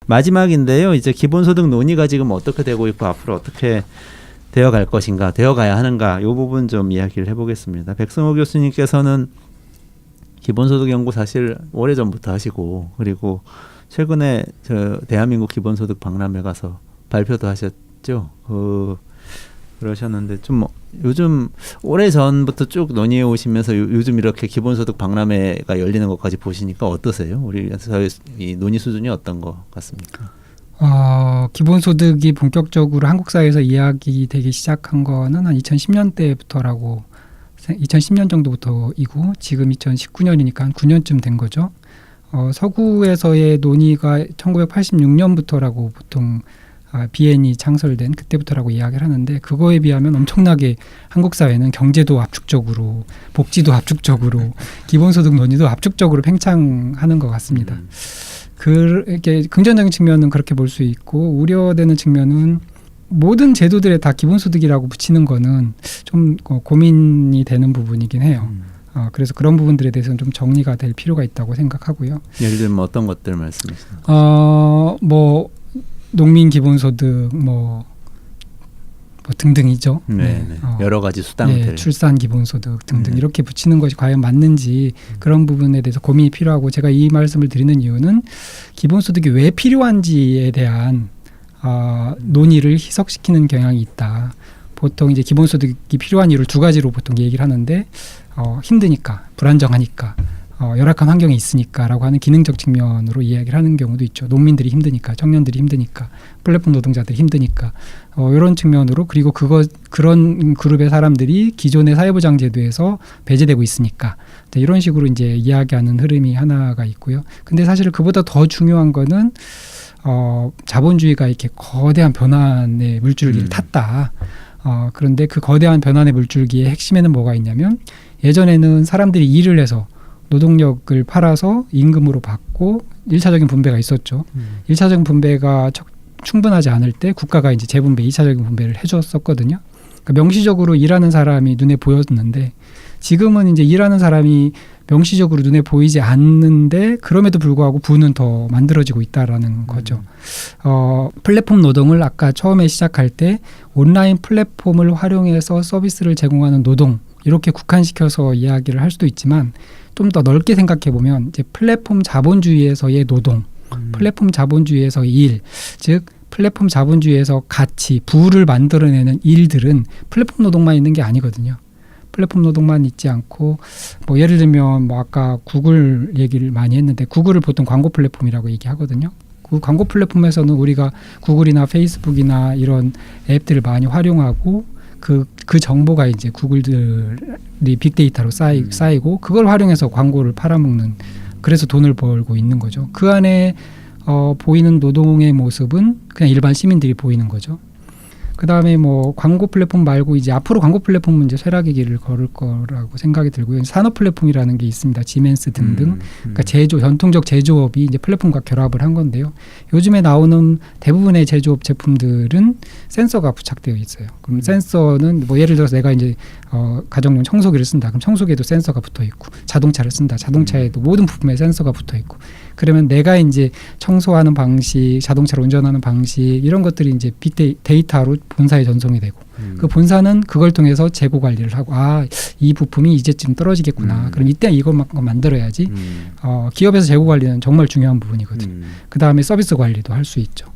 마지막인데요. 이제 기본소득 논의가 지금 어떻게 되고 있고 앞으로 어떻게 되어갈 것인가, 되어가야 하는가, 이 부분 좀 이야기를 해보겠습니다. 백승호 교수님께서는 기본소득 연구 사실 오래전부터 하시고, 그리고 최근에 저 대한민국 기본소득 박람회 가서 발표도 하셨죠. 그러셨는데 좀 요즘 오래전부터 쭉 논의해 오시면서 요즘 이렇게 기본소득 박람회가 열리는 것까지 보시니까 어떠세요? 우리 사회 이 논의 수준이 어떤 것 같습니까? 기본소득이 본격적으로 한국 사회에서 이야기되기 시작한 거는 한 2010년대부터라고 2010년 정도부터이고 지금 2019년이니까 한 9년쯤 된 거죠. 서구에서의 논의가 1986년부터라고 보통 BN이 창설된 그때부터라고 이야기를 하는데, 그거에 비하면 엄청나게 한국 사회는 경제도 압축적으로, 복지도 압축적으로, 기본소득 논의도 압축적으로 팽창하는 것 같습니다. 이렇게 긍정적인 측면은 그렇게 볼 수 있고, 우려되는 측면은 모든 제도들에 다 기본소득이라고 붙이는 거는 좀 고민이 되는 부분이긴 해요. 그래서 그런 부분들에 대해서는 좀 정리가 될 필요가 있다고 생각하고요. 예를 들면 어떤 것들 말씀하시나요? 농민 기본소득 등등이죠. 여러 가지 수당들, 출산 기본소득 등등 이렇게 붙이는 것이 과연 맞는지 그런 부분에 대해서 고민이 필요하고, 제가 이 말씀을 드리는 이유는 기본소득이 왜 필요한지에 대한 논의를 희석시키는 경향이 있다. 보통 이제 기본소득이 필요한 이유를 두 가지로 보통 얘기를 하는데, 힘드니까, 불안정하니까, 열악한 환경에 있으니까라고 하는 기능적 측면으로 이야기를 하는 경우도 있죠. 농민들이 힘드니까, 청년들이 힘드니까, 플랫폼 노동자들이 힘드니까, 이런 측면으로, 그리고 그런 그룹의 사람들이 기존의 사회보장제도에서 배제되고 있으니까, 이런 식으로 이제 이야기하는 흐름이 하나가 있고요. 근데 사실 그보다 더 중요한 거는 자본주의가 이렇게 거대한 변환의 물줄기를 탔다. 그런데 그 거대한 변환의 물줄기의 핵심에는 뭐가 있냐면, 예전에는 사람들이 일을 해서 노동력을 팔아서 임금으로 받고 1차적인 분배가 있었죠. 1차적인 분배가 충분하지 않을 때 국가가 이제 재분배, 2차적인 분배를 해줬었거든요. 그러니까 명시적으로 일하는 사람이 눈에 보였는데, 지금은 이제 일하는 사람이 명시적으로 눈에 보이지 않는데 그럼에도 불구하고 부는 더 만들어지고 있다라는 거죠. 플랫폼 노동을 아까 처음에 시작할 때 온라인 플랫폼을 활용해서 서비스를 제공하는 노동, 이렇게 국한시켜서 이야기를 할 수도 있지만, 좀 더 넓게 생각해 보면 이제 플랫폼 자본주의에서의 노동, 플랫폼 자본주의에서의 일, 즉 플랫폼 자본주의에서 가치, 부를 만들어내는 일들은 플랫폼 노동만 있는 게 아니거든요. 플랫폼 노동만 있지 않고, 예를 들면 아까 구글 얘기를 많이 했는데, 구글을 보통 광고 플랫폼이라고 얘기하거든요. 그 광고 플랫폼에서는 우리가 구글이나 페이스북이나 이런 앱들을 많이 활용하고, 그 정보가 이제 구글들이 빅데이터로 쌓이고 그걸 활용해서 광고를 팔아먹는, 그래서 돈을 벌고 있는 거죠. 그 안에 보이는 노동의 모습은 그냥 일반 시민들이 보이는 거죠. 그 다음에 광고 플랫폼 말고 이제 앞으로 광고 플랫폼은 이제 쇠락의 길을 걸을 거라고 생각이 들고요. 산업 플랫폼이라는 게 있습니다. 지멘스 등등. 그러니까 전통적 제조업이 이제 플랫폼과 결합을 한 건데요. 요즘에 나오는 대부분의 제조업 제품들은 센서가 부착되어 있어요. 그럼 센서는 예를 들어서 내가 이제 가정용 청소기를 쓴다. 그럼 청소기에도 센서가 붙어 있고, 자동차를 쓴다. 자동차에도 모든 부품에 센서가 붙어 있고. 그러면 내가 이제 청소하는 방식, 자동차를 운전하는 방식, 이런 것들이 이제 빅데이터로 본사에 전송이 되고, 그 본사는 그걸 통해서 재고 관리를 하고, 이 부품이 이제쯤 떨어지겠구나. 그럼 이때 이것만큼 만들어야지. 기업에서 재고 관리는 정말 중요한 부분이거든요. 그 다음에 서비스 관리도 할 수 있죠.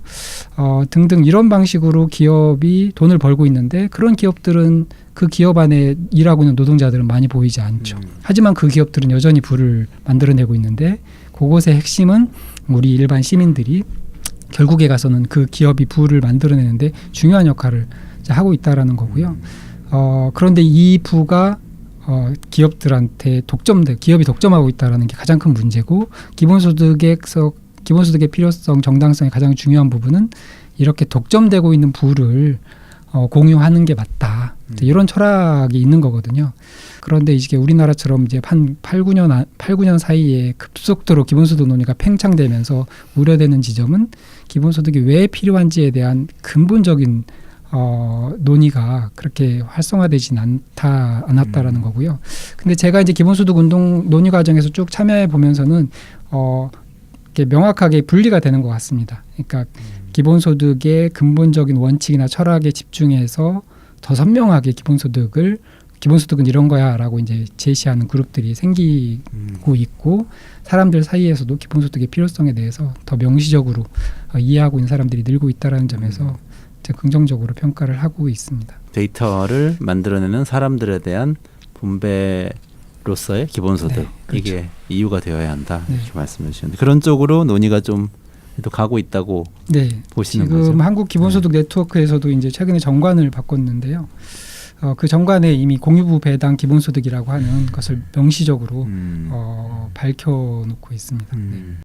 등등 이런 방식으로 기업이 돈을 벌고 있는데, 그런 기업들은 그 기업 안에 일하고 있는 노동자들은 많이 보이지 않죠. 하지만 그 기업들은 여전히 부를 만들어내고 있는데, 그것의 핵심은 우리 일반 시민들이 결국에 가서는 그 기업이 부를 만들어내는데 중요한 역할을 하고 있다라는 거고요. 그런데 이 부가 기업들한테 기업이 독점하고 있다라는 게 가장 큰 문제고, 기본소득의 필요성, 정당성의 가장 중요한 부분은 이렇게 독점되고 있는 부를 공유하는 게 맞다. 이런 철학이 있는 거거든요. 그런데 이게 우리나라처럼 이제 한 8, 9년 사이에 급속도로 기본소득 논의가 팽창되면서 우려되는 지점은 기본소득이 왜 필요한지에 대한 근본적인 논의가 그렇게 활성화되진 않았다라는 거고요. 근데 제가 이제 기본소득 운동 논의 과정에서 쭉 참여해 보면서는 이렇게 명확하게 분리가 되는 것 같습니다. 그러니까 기본소득의 근본적인 원칙이나 철학에 집중해서 더 선명하게 기본소득은 이런 거야라고 이제 제시하는 그룹들이 생기고 있고 사람들 사이에서도 기본소득의 필요성에 대해서 더 명시적으로 이해하고 있는 사람들이 늘고 있다라는 점에서 제가 긍정적으로 평가를 하고 있습니다. 데이터를 만들어내는 사람들에 대한 분배로서의 기본소득 네, 그렇죠. 이게 이유가 되어야 한다 네. 이렇게 말씀해 주셨는데 그런 쪽으로 논의가 좀 또 가고 있다고 네, 보시는 지금 거죠? 한국 기본소득 네트워크에서도 이제 최근에 정관을 바꿨는데요. 그 정관에 이미 공유부 배당 기본소득이라고 하는 것을 명시적으로 밝혀놓고 있습니다. 네.